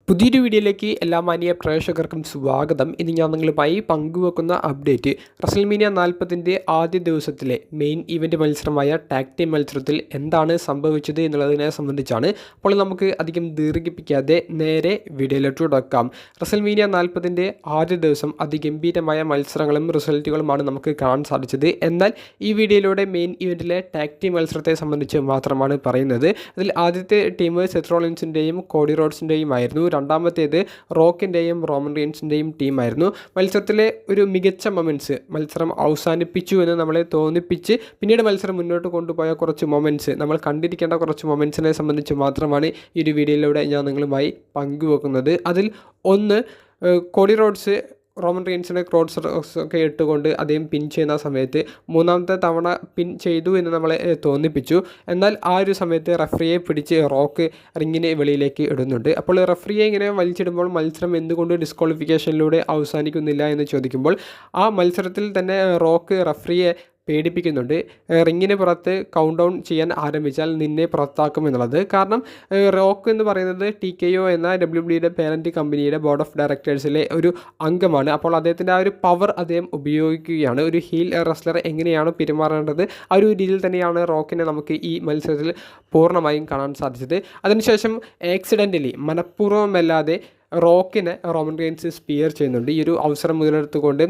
പുതിയൊരു വീഡിയോയിലേക്ക് എല്ലാ മാന്യ പ്രേക്ഷകർക്കും സ്വാഗതം. ഇന്ന് ഞാൻ നിങ്ങളുമായി പങ്കുവെക്കുന്ന അപ്ഡേറ്റ് റസൽമീനിയ 40 ആദ്യ ദിവസത്തിലെ മെയിൻ ഇവൻ്റ് മത്സരമായ ടാഗ് ടീം മത്സരത്തിൽ എന്താണ് സംഭവിച്ചത് എന്നുള്ളതിനെ സംബന്ധിച്ചാണ്. അപ്പോൾ നമുക്ക് അധികം ദീർഘിപ്പിക്കാതെ നേരെ വീഡിയോയിലോട്ട് തുടക്കാം. റസൽമീനിയ 40 ആദ്യ ദിവസം അതിഗംഭീരമായ മത്സരങ്ങളും റിസൾട്ടുകളുമാണ് നമുക്ക് കാണാൻ സാധിച്ചത്. എന്നാൽ ഈ വീഡിയോയിലൂടെ മെയിൻ ഇവൻറ്റിലെ ടാഗ് ടീം മത്സരത്തെ സംബന്ധിച്ച് മാത്രമാണ് പറയുന്നത്. അതിൽ ആദ്യത്തെ ടീം സെത്ത് റോളിൻസിൻ്റെയും കോഡി റോഡ്സിൻ്റെയും ആയിരുന്നു. രണ്ടാമത്തേത് റോക്കിൻ്റെയും റോമൻ റീൻസിൻ്റെയും ടീമായിരുന്നു. മത്സരത്തിലെ ഒരു മികച്ച മൊമെൻറ്റ്സ് മത്സരം അവസാനിപ്പിച്ചു എന്ന് നമ്മളെ തോന്നിപ്പിച്ച് പിന്നീട് മത്സരം മുന്നോട്ട് കൊണ്ടുപോയ കുറച്ച് മൊമെൻറ്റ്സ്, നമ്മൾ കണ്ടിരിക്കേണ്ട കുറച്ച് മൊമെൻറ്റ്സിനെ സംബന്ധിച്ച് മാത്രമാണ് ഈ ഒരു വീഡിയോയിലൂടെ ഞാൻ നിങ്ങളുമായി പങ്കുവെക്കുന്നത്. അതിൽ ഒന്ന്, കോഡി റോഡ്സ് റോമൻ റീൻസിനെ ക്രോഡ്സ് ഒക്കെ ഇട്ടുകൊണ്ട് അദ്ദേഹം പിൻ ചെയ്യുന്ന സമയത്ത് മൂന്നാമത്തെ തവണ പിൻ ചെയ്തു എന്ന് നമ്മളെ തോന്നിപ്പിച്ചു. എന്നാൽ ആ ഒരു സമയത്ത് റഫറിയെ പിടിച്ച് റോക്ക് റിങ്ങിന് വെളിയിലേക്ക് ഇടുന്നുണ്ട്. അപ്പോൾ റഫറിയെ ഇങ്ങനെ വലിച്ചിടുമ്പോൾ മത്സരം എന്തുകൊണ്ട് ഡിസ്ക്വാളിഫിക്കേഷനിലൂടെ അവസാനിക്കുന്നില്ല എന്ന് ചോദിക്കുമ്പോൾ ആ മത്സരത്തിൽ തന്നെ റോക്ക് റഫറിയെ പേടിപ്പിക്കുന്നുണ്ട്. റിങ്ങിന് പുറത്ത് കൗണ്ട് ഡൗൺ ചെയ്യാൻ ആരംഭിച്ചാൽ നിന്നെ പുറത്താക്കുമെന്നുള്ളത്. കാരണം റോക്ക് എന്ന് പറയുന്നത് TKO എന്ന WWE പേരൻറ്റ് കമ്പനിയുടെ ബോർഡ് ഓഫ് ഡയറക്ടേഴ്സിലെ ഒരു അംഗമാണ്. അപ്പോൾ അദ്ദേഹത്തിൻ്റെ ആ ഒരു പവർ അദ്ദേഹം ഉപയോഗിക്കുകയാണ്. ഒരു ഹീൽ റെസ്ലർ എങ്ങനെയാണ് പെരുമാറേണ്ടത് ആ ഒരു രീതിയിൽ തന്നെയാണ് റോക്കിനെ നമുക്ക് ഈ മത്സരത്തിൽ പൂർണ്ണമായും കാണാൻ സാധിച്ചത്. അതിനുശേഷം ആക്സിഡൻ്റലി മനഃപൂർവ്വമല്ലാതെ റോക്കിനെ റോമൻ റീൻസ് സ്പിയർ ചെയ്യുന്നുണ്ട്. ഈ ഒരു അവസരം മുതലെടുത്തുകൊണ്ട്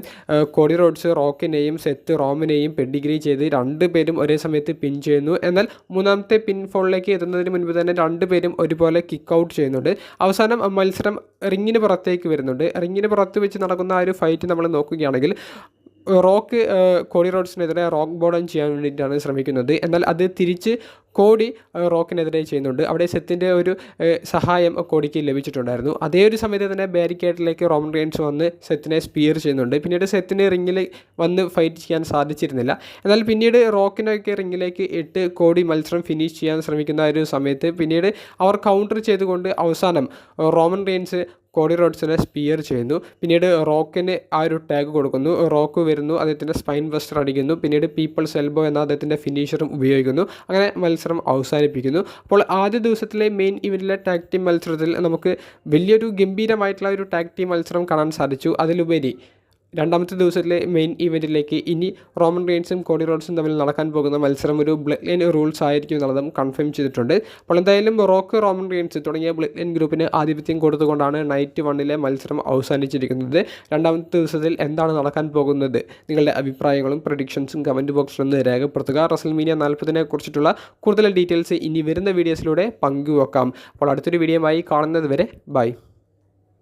കോഡി റോഡ്സ് റോക്കിനെയും സെത്ത് റോമിനെയും പെഡിഗ്രി ചെയ്ത് രണ്ടുപേരും ഒരേ സമയത്ത് പിൻ ചെയ്യുന്നു. എന്നാൽ മൂന്നാമത്തെ പിൻ ഫോളിലേക്ക് എത്തുന്നതിന് മുൻപ് തന്നെ രണ്ടുപേരും ഒരുപോലെ കിക്ക് ഔട്ട് ചെയ്യുന്നുണ്ട്. അവസാനം മത്സരം റിങ്ങിന് പുറത്തേക്ക് വരുന്നുണ്ട്. റിങ്ങിന് പുറത്ത് വെച്ച് നടക്കുന്ന ആ ഒരു ഫൈറ്റ് നമ്മൾ നോക്കുകയാണെങ്കിൽ റോക്ക് കോഡി റോഡ്സിനെതിരെ റോക്ക് ബോർഡൻ ചെയ്യാൻ വേണ്ടിയിട്ടാണ് ശ്രമിക്കുന്നത്. എന്നാൽ അത് തിരിച്ച് കോഡി റോക്കിനെതിരെ ചെയ്യുന്നുണ്ട്. അവിടെ സെത്തിൻ്റെ ഒരു സഹായം കോഡിക്ക് ലഭിച്ചിട്ടുണ്ടായിരുന്നു. അതേ ഒരു സമയത്ത് തന്നെ ബാരിക്കേഡിലേക്ക് റോമൻ റീൻസ് വന്ന് സെത്തിനെ സ്പിയർ ചെയ്യുന്നുണ്ട്. പിന്നീട് സെത്തിന് റിങ്ങിൽ വന്ന് ഫൈറ്റ് ചെയ്യാൻ സാധിച്ചിരുന്നില്ല. എന്നാൽ പിന്നീട് റോക്കിനൊക്കെ റിങ്ങിലേക്ക് ഇട്ട് കോഡി മത്സരം ഫിനിഷ് ചെയ്യാൻ ശ്രമിക്കുന്ന ഒരു സമയത്ത് പിന്നീട് അവർ കൗണ്ടർ ചെയ്തുകൊണ്ട് അവസാനം റോമൻ റീൻസ് കോഡി റോഡ്സിനെ സ്പിയർ ചെയ്യുന്നു. പിന്നീട് റോക്കിന് ആ ഒരു ടാഗ് കൊടുക്കുന്നു. റോക്ക് വരുന്നു, അദ്ദേഹത്തിൻ്റെ സ്പൈൻ ബസ്റ്റർ അടിക്കുന്നു. പിന്നീട് പീപ്പിൾസ് എൽബോ എന്ന അദ്ദേഹത്തിൻ്റെ ഫിനിഷറും ഉപയോഗിക്കുന്നു. അങ്ങനെ മത്സരം അവസാനിപ്പിക്കുന്നു. അപ്പോൾ ആദ്യ ദിവസത്തിലെ മെയിൻ ഇവൻറ്റിലെ ടാഗ് ടീം മത്സരത്തിൽ നമുക്ക് വലിയൊരു ഗംഭീരമായിട്ടുള്ള ഒരു ടാഗ് ടീം മത്സരം കാണാൻ സാധിച്ചു. അതിലുപരി രണ്ടാമത്തെ ദിവസത്തിലെ മെയിൻ ഇവൻറ്റിലേക്ക് ഇനി റോമൻ റീൻസും കോഡി റോഡ്സും തമ്മിൽ നടക്കാൻ പോകുന്ന മത്സരം ഒരു ബ്ലഡ് ലൈൻ റൂൾസ് ആയിരിക്കും എന്നുള്ളതും കൺഫേം ചെയ്തിട്ടുണ്ട്. അപ്പോൾ എന്തായാലും റോക്ക് റോമൻ റീൻസ് തുടങ്ങിയ ബ്ലഡ് ലൈൻ ഗ്രൂപ്പിന് ആധിപത്യം കൊടുത്തുകൊണ്ടാണ് നൈറ്റ് 1 മത്സരം അവസാനിച്ചിരിക്കുന്നത്. രണ്ടാമത്തെ ദിവസത്തിൽ എന്താണ് നടക്കാൻ പോകുന്നത്? നിങ്ങളുടെ അഭിപ്രായങ്ങളും പ്രഡിക്ഷൻസും കമൻറ്റ് ബോക്സിൽ ഒന്ന് രേഖപ്പെടുത്തുക. റസൽമീനിയ 40 കുറിച്ചിട്ടുള്ള കൂടുതൽ ഡീറ്റെയിൽസ് ഇനി വരുന്ന വീഡിയോസിലൂടെ പങ്കുവെക്കാം. അപ്പോൾ അടുത്തൊരു വീഡിയോയുമായി കാണുന്നത് വരെ ബൈ.